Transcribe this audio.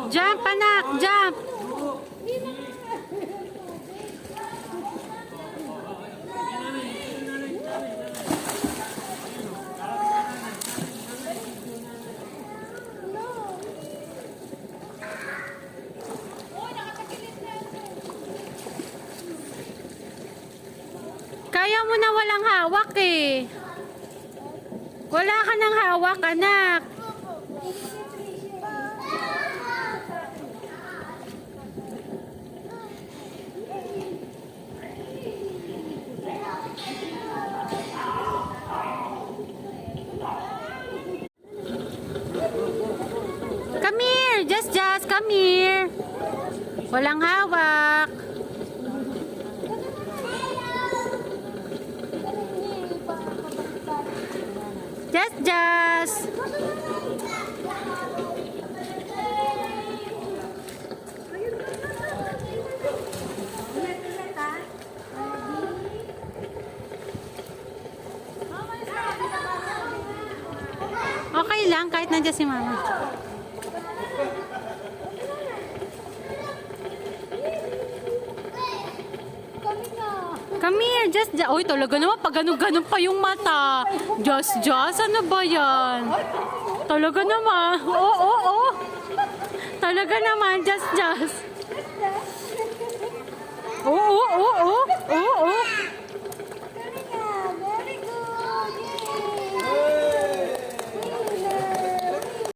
Jump, anak, jump. Kaya mo na walang hawak eh. Wala ka ng hawak, anak. Come here, just come here. Walang hawak. Just. Okay lang, kahit nandiyan si mama. Come here, just. Uy, talaga naman, pag ganun-ganun pa yung mata. Just, ano ba yan? Talaga naman. Oo. Talaga naman, just. Oo.